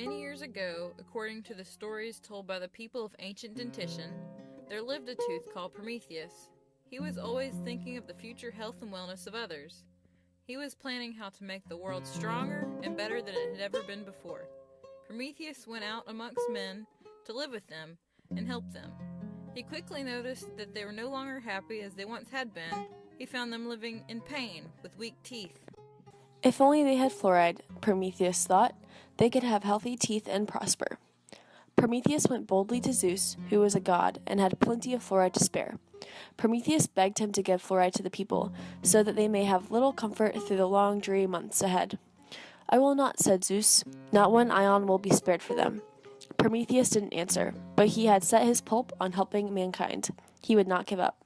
Many years ago, according to the stories told by the people of ancient dentition, there lived a tooth called Prometheus. He was always thinking of the future health and wellness of others. He was planning how to make the world stronger and better than it had ever been before. Prometheus went out amongst men to live with them and help them. He quickly noticed that they were no longer happy as they once had been. He found them living in pain with weak teeth. If only they had fluoride, Prometheus thought, they could have healthy teeth and prosper. Prometheus went boldly to Zeus, who was a god and had plenty of fluoride to spare. Prometheus begged him to give fluoride to the people, so that they may have little comfort through the long, dreary months ahead. "I will not," said Zeus. "Not one ion will be spared for them." Prometheus didn't answer, but he had set his pulp on helping mankind. He would not give up.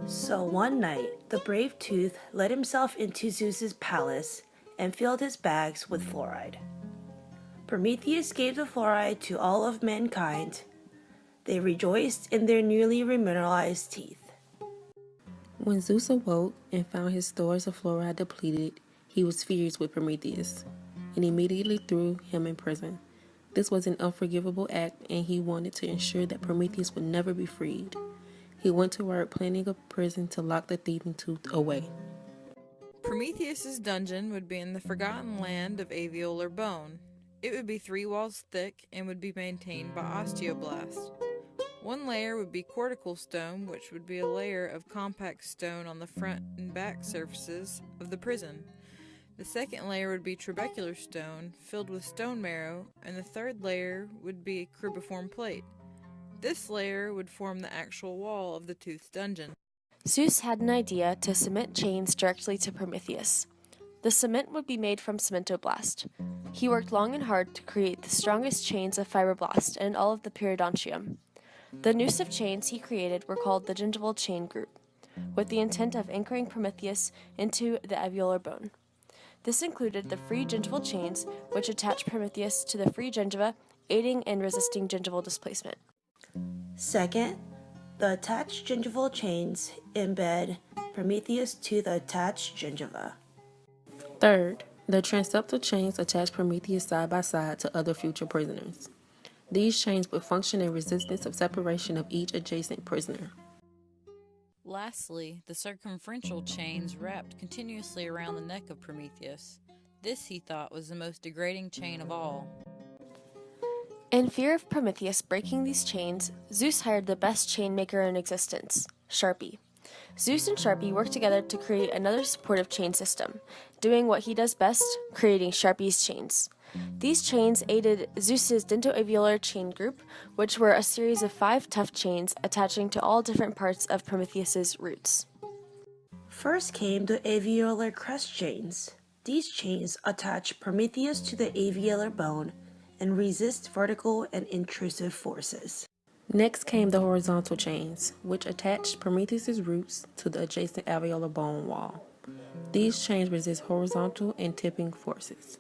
So one night, the brave tooth let himself into Zeus's palace and filled his bags with fluoride. Prometheus gave the fluoride to all of mankind. They rejoiced in their newly remineralized teeth. When Zeus awoke and found his stores of fluoride depleted, he was furious with Prometheus and immediately threw him in prison. This was an unforgivable act, and he wanted to ensure that Prometheus would never be freed. He went to work planning a prison to lock the thieving tooth away. Prometheus's dungeon would be in the forgotten land of alveolar bone. It would be 3 walls thick and would be maintained by osteoblasts. One layer would be cortical stone, which would be a layer of compact stone on the front and back surfaces of the prison. The second layer would be trabecular stone, filled with stone marrow, and the third layer would be cribiform plate. This layer would form the actual wall of the tooth's dungeon. Zeus had an idea to cement chains directly to Prometheus. The cement would be made from cementoblast. He worked long and hard to create the strongest chains of fibroblast in all of the periodontium. The noose of chains he created were called the gingival chain group, with the intent of anchoring Prometheus into the alveolar bone. This included the free gingival chains, which attached Prometheus to the free gingiva, aiding in resisting gingival displacement. Second, the attached gingival chains embed Prometheus to the attached gingiva. Third, the transeptal chains attach Prometheus side by side to other future prisoners. These chains would function in resistance of separation of each adjacent prisoner. Lastly, the circumferential chains wrapped continuously around the neck of Prometheus. This, he thought, was the most degrading chain of all. In fear of Prometheus breaking these chains, Zeus hired the best chain maker in existence, Sharpie. Zeus and Sharpie worked together to create another supportive chain system, doing what he does best, creating Sharpie's chains. These chains aided Zeus's dentoalveolar chain group, which were a series of 5 tough chains attaching to all different parts of Prometheus's roots. First came the alveolar crest chains. These chains attach Prometheus to the alveolar bone and resist vertical and intrusive forces. Next came the horizontal chains, which attached Prometheus's roots to the adjacent alveolar bone wall. These chains resist horizontal and tipping forces.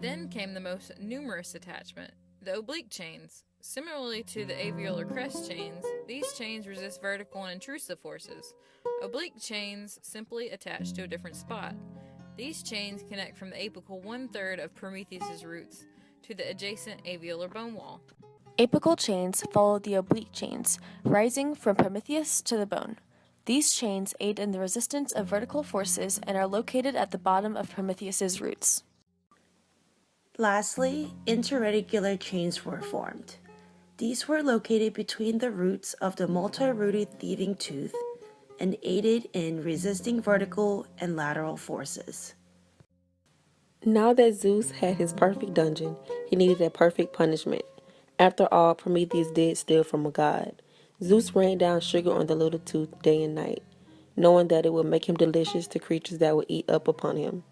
Then came the most numerous attachment, the oblique chains. Similarly to the alveolar crest chains, these chains resist vertical and intrusive forces. Oblique chains simply attach to a different spot. These chains connect from the apical 1/3 of Prometheus's roots to the adjacent alveolar bone wall. Apical chains follow the oblique chains, rising from Prometheus to the bone. These chains aid in the resistance of vertical forces and are located at the bottom of Prometheus's roots. Lastly, interreticular chains were formed. These were located between the roots of the multi-rooted thieving tooth and aided in resisting vertical and lateral forces. Now that Zeus had his perfect dungeon, he needed a perfect punishment. After all, Prometheus did steal from a god. Zeus rained down sugar on the little tooth day and night, knowing that it would make him delicious to creatures that would eat up upon him.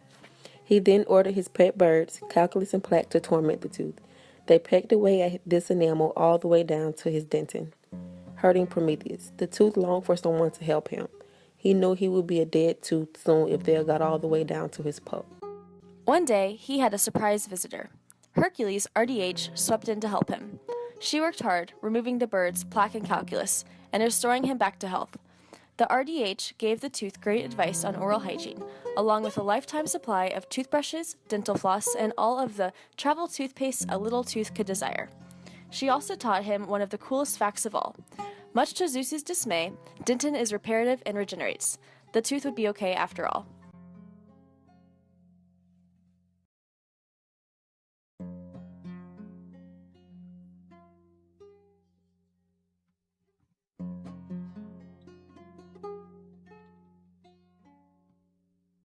He then ordered his pet birds, Calculus and Plaque, to torment the tooth. They pecked away at this enamel all the way down to his dentin, hurting Prometheus. The tooth longed for someone to help him. He knew he would be a dead tooth soon if they got all the way down to his pulp. One day, he had a surprise visitor. Hercules, RDH, swept in to help him. She worked hard, removing the birds, Plaque and Calculus, and restoring him back to health. The RDH gave the tooth great advice on oral hygiene, along with a lifetime supply of toothbrushes, dental floss, and all of the travel toothpaste a little tooth could desire. She also taught him one of the coolest facts of all. Much to Zeus's dismay, dentin is reparative and regenerates. The tooth would be okay after all.